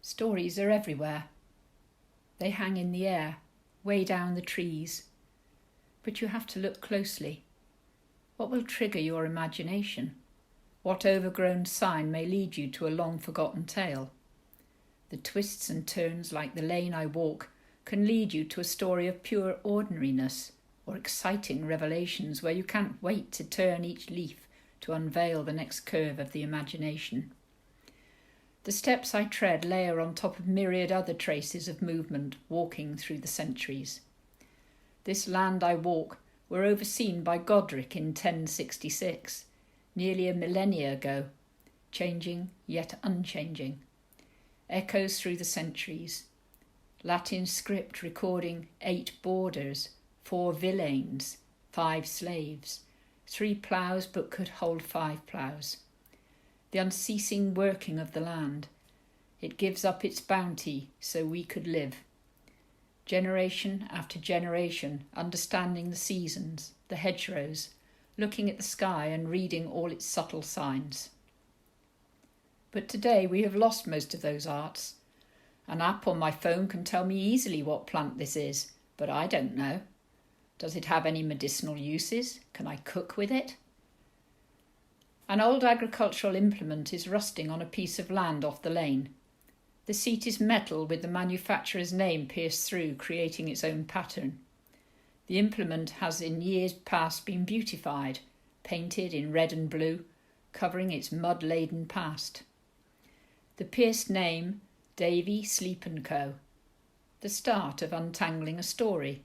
Stories are everywhere. They hang in the air, way down the trees. But you have to look closely. What will trigger your imagination? What overgrown sign may lead you to a long-forgotten tale? The twists and turns like the lane I walk can lead you to a story of pure ordinariness or exciting revelations where you can't wait to turn each leaf to unveil the next curve of the imagination. The steps I tread layer on top of myriad other traces of movement walking through the centuries. This land I walk were overseen by Godric in 1066, nearly a millennia ago, changing yet unchanging. Echoes through the centuries. Latin script recording 8 borders, 4 villeins, 5 slaves, 3 ploughs but could hold 5 ploughs. The unceasing working of the land. It gives up its bounty so we could live. Generation after generation, understanding the seasons, the hedgerows, looking at the sky and reading all its subtle signs. But today we have lost most of those arts. An app on my phone can tell me easily what plant this is, but I don't know. Does it have any medicinal uses? Can I cook with it? An old agricultural implement is rusting on a piece of land off the lane. The seat is metal with the manufacturer's name pierced through, creating its own pattern. The implement has in years past been beautified, painted in red and blue, covering its mud-laden past. The pierced name, Davy Sleep & Co. The start of untangling a story,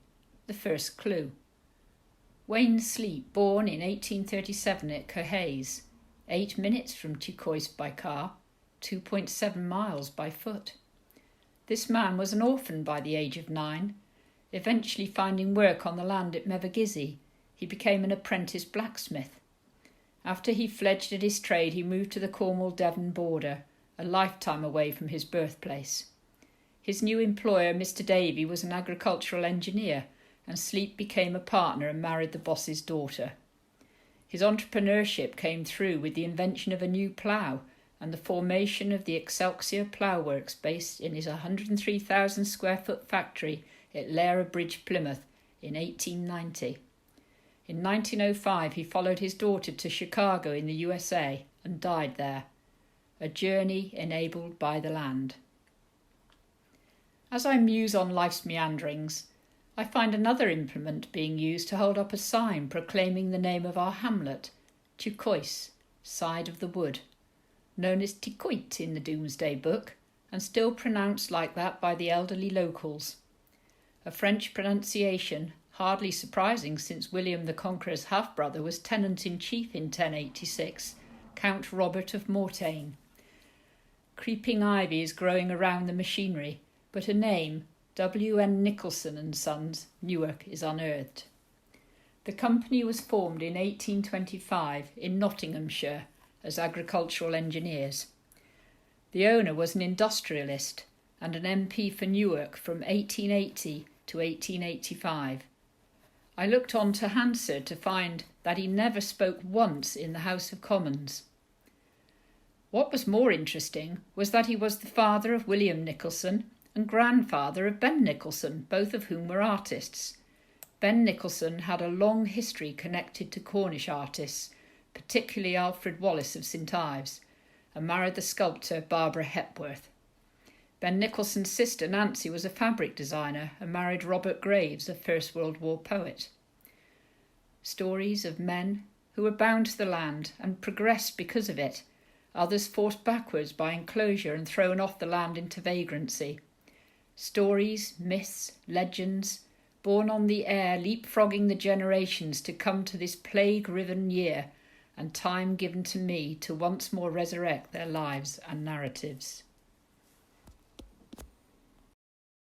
the first clue. Wayne Sleep, born in 1837 at Cohays, 8 minutes from Tucois by car, 2.7 miles by foot. This man was an orphan by the age of 9. Eventually finding work on the land at Mevagissey, he became an apprentice blacksmith. After he fledged at his trade, he moved to the Cornwall-Devon border, a lifetime away from his birthplace. His new employer, Mr. Davy, was an agricultural engineer, and Sleep became a partner and married the boss's daughter. His entrepreneurship came through with the invention of a new plough and the formation of the Excelsior Plough Works based in his 103,000 square foot factory at Lara Bridge, Plymouth in 1890. In 1905 he followed his daughter to Chicago in the USA and died there, a journey enabled by the land. As I muse on life's meanderings, I find another implement being used to hold up a sign proclaiming the name of our hamlet, Tucois, side of the wood, known as Ticoit in the Doomsday Book, and still pronounced like that by the elderly locals. A French pronunciation, hardly surprising since William the Conqueror's half-brother was tenant-in-chief in 1086, Count Robert of Mortain. Creeping ivy is growing around the machinery, but a name, Ben Nicholson and Sons, Newark, is unearthed. The company was formed in 1825 in Nottinghamshire as agricultural engineers. The owner was an industrialist and an MP for Newark from 1880 to 1885. I looked on to Hansard to find that he never spoke once in the House of Commons. What was more interesting was that he was the father of William Nicholson and grandfather of Ben Nicholson, both of whom were artists. Ben Nicholson had a long history connected to Cornish artists, particularly Alfred Wallace of St Ives, and married the sculptor Barbara Hepworth. Ben Nicholson's sister Nancy was a fabric designer and married Robert Graves, a First World War poet. Stories of men who were bound to the land and progressed because of it, others forced backwards by enclosure and thrown off the land into vagrancy. Stories, myths, legends, born on the air, leapfrogging the generations to come to this plague-riven year, and time given to me to once more resurrect their lives and narratives.